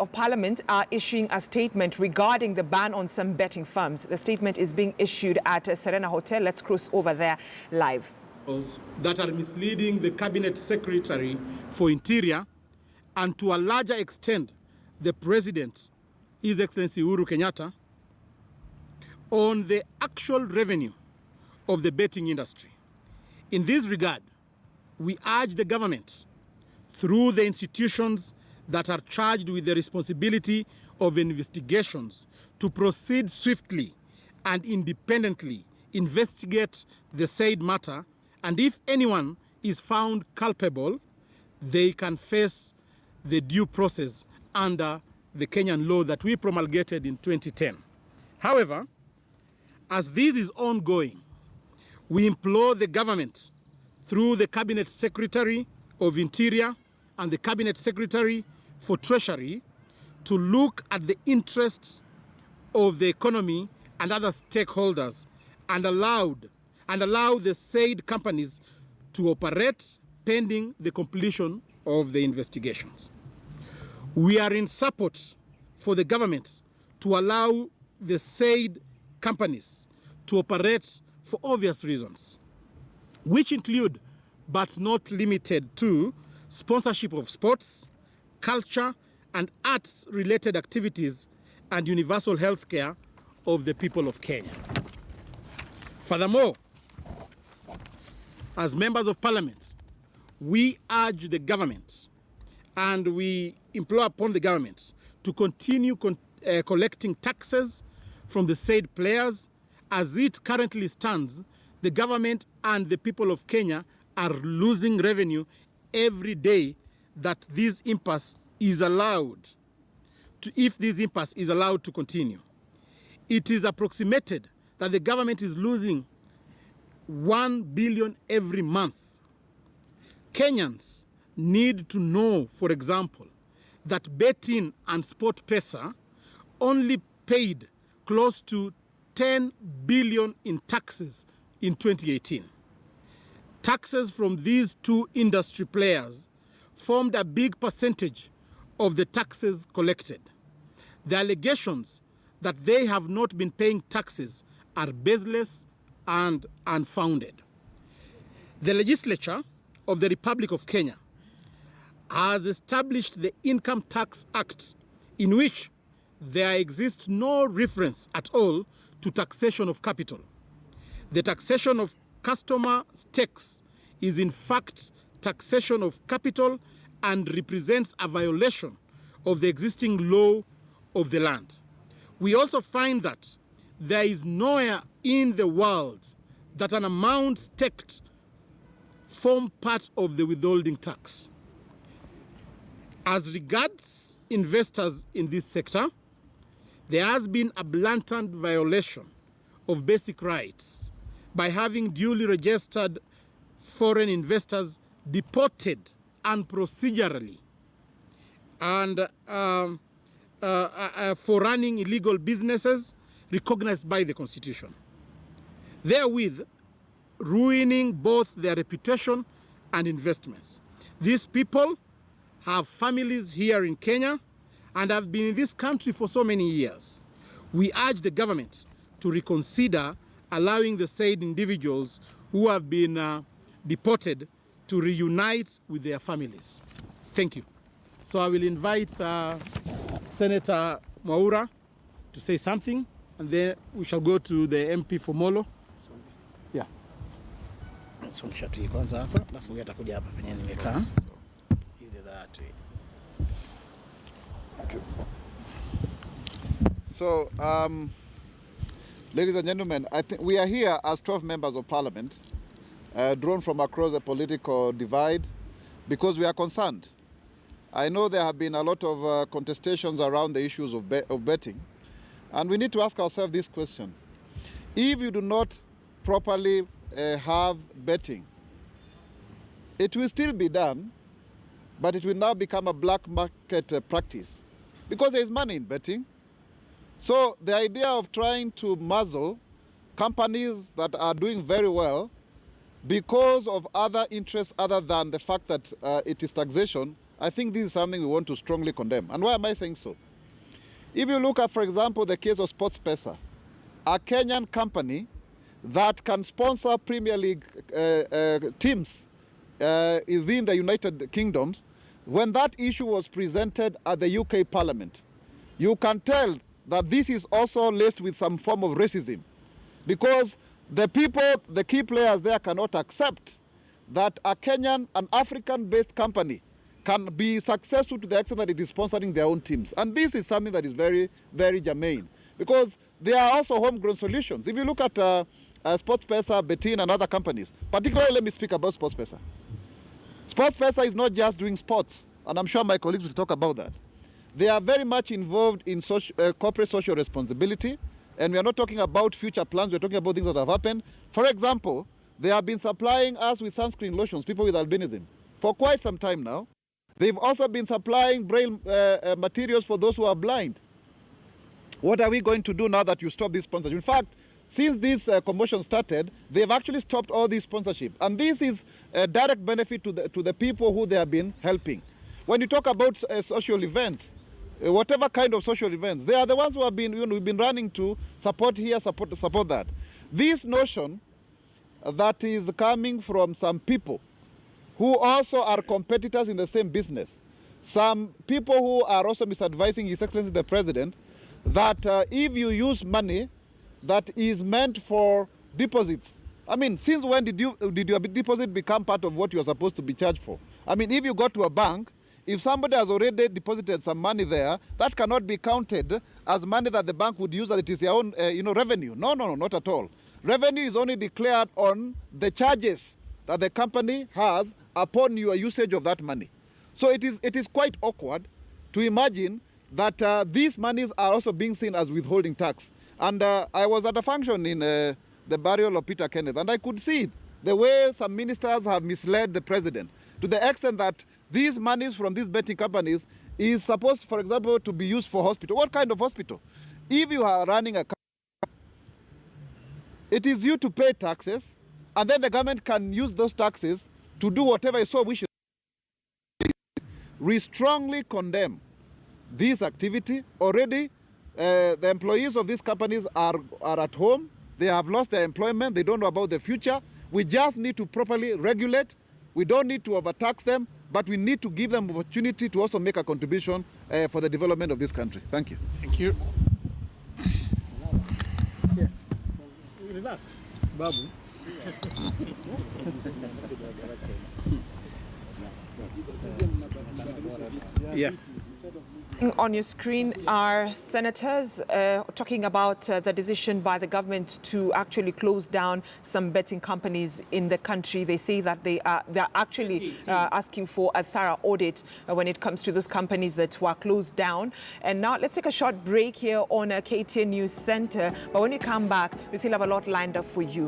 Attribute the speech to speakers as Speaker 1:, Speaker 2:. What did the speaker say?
Speaker 1: of Parliament are issuing a statement regarding the ban on some betting firms. The statement is being issued at Serena Hotel. Let's cruise over there live.
Speaker 2: That are misleading the Cabinet Secretary for Interior and to a larger extent the President, His Excellency Uhuru Kenyatta, on the actual revenue of the betting industry. In this regard, we urge the government, through the institutions that are charged with the responsibility of investigations, to proceed swiftly and independently investigate the said matter, and if anyone is found culpable, they can face the due process under the Kenyan law that we promulgated in 2010. However, as this is ongoing, we implore the government, through the Cabinet Secretary of Interior and the Cabinet Secretary for Treasury, to look at the interests of the economy and other stakeholders and allow the said companies to operate pending the completion of the investigations. We are in support for the government to allow the said companies to operate for obvious reasons, which include, but not limited to, sponsorship of sports, culture, and arts-related activities, and universal health care of the people of Kenya. Furthermore, as members of Parliament, we urge the government and we implore upon the government to continue collecting taxes from the said players. As it currently stands, the government and the people of Kenya are losing revenue every day that this impasse is allowed to, if this impasse is allowed to continue. It is approximated that the government is losing 1 billion every month. Kenyans need to know, for example, that betting and sport pesa only paid close to 10 billion in taxes in 2018. Taxes from these two industry players formed a big percentage of the taxes collected. The allegations that they have not been paying taxes are baseless and unfounded. The legislature of the Republic of Kenya has established the Income Tax Act, in which there exists no reference at all to taxation of capital. The taxation of customer stakes is in fact taxation of capital and represents a violation of the existing law of the land. We also find that there is nowhere in the world that an amount staked form part of the withholding tax. As regards investors in this sector, there has been a blatant violation of basic rights by having duly registered foreign investors deported unprocedurally and for running illegal businesses recognized by the Constitution, therewith ruining both their reputation and investments. These people have families here in Kenya and have been in this country for so many years. We urge the government to reconsider allowing the said individuals who have been deported to reunite with their families. Thank you. So I will invite Senator Mwaura to say something, and then we shall go to the MP for Molo. Yeah. It's easier that way.
Speaker 3: Thank you. So, ladies and gentlemen, I think we are here as 12 members of Parliament, drawn from across the political divide, because we are concerned. I know there have been a lot of contestations around the issues of betting, and we need to ask ourselves this question. If you do not properly have betting, it will still be done, but it will now become a black market practice, because there is money in betting. So the idea of trying to muzzle companies that are doing very well because of other interests other than the fact that it is taxation, I think this is something we want to strongly condemn. And why am I saying so? If you look at, for example, the case of SportsPesa, a Kenyan company that can sponsor Premier League teams is in the United Kingdom, when that issue was presented at the UK Parliament, you can tell that this is also laced with some form of racism, because the people, the key players there cannot accept that a Kenyan, an African-based company can be successful to the extent that it is sponsoring their own teams. And this is something that is very, very germane, because there are also homegrown solutions. If you look at SportsPesa, Betin, and other companies, particularly let me speak about SportsPesa. SportsPesa is not just doing sports, and I'm sure my colleagues will talk about that. They are very much involved in corporate social responsibility, and we are not talking about future plans, we're talking about things that have happened. For example, they have been supplying us with sunscreen lotions, people with albinism, for quite some time now. They've also been supplying braille materials for those who are blind. What are we going to do now that you stop this sponsorship? In fact, since this commotion started, they've actually stopped all this sponsorship. And this is a direct benefit to the people who they have been helping. When you talk about social events, whatever kind of social events, they are the ones who have been, we've been running to support here, support that. This notion that is coming from some people who also are competitors in the same business, some people who are also misadvising His Excellency the President, that if you use money that is meant for deposits, I mean, since when did your deposit become part of what you are supposed to be charged for? I mean, if you go to a bank, if somebody has already deposited some money there, that cannot be counted as money that the bank would use, that it is their own revenue. No, not at all. Revenue is only declared on the charges that the company has upon your usage of that money. So it is quite awkward to imagine that these monies are also being seen as withholding tax. And I was at a function in the burial of Peter Kenneth, and I could see the way some ministers have misled the president, to the extent that these monies from these betting companies is supposed, for example, to be used for hospital. What kind of hospital? If you are running a company, it is you to pay taxes, and then the government can use those taxes to do whatever it so wishes. We strongly condemn this activity. Already, the employees of these companies are at home. They have lost their employment. They don't know about the future. We just need to properly regulate. We don't need to overtax them, but we need to give them opportunity to also make a contribution for the development of this country. Thank you.
Speaker 2: Thank you. Yeah. Relax, Babu. Yeah.
Speaker 1: On your screen are senators talking about the decision by the government to actually close down some betting companies in the country. They say that they're actually asking for a thorough audit when it comes to those companies that were closed down. And now let's take a short break here on KTN News Center. But when we come back, we still have a lot lined up for you.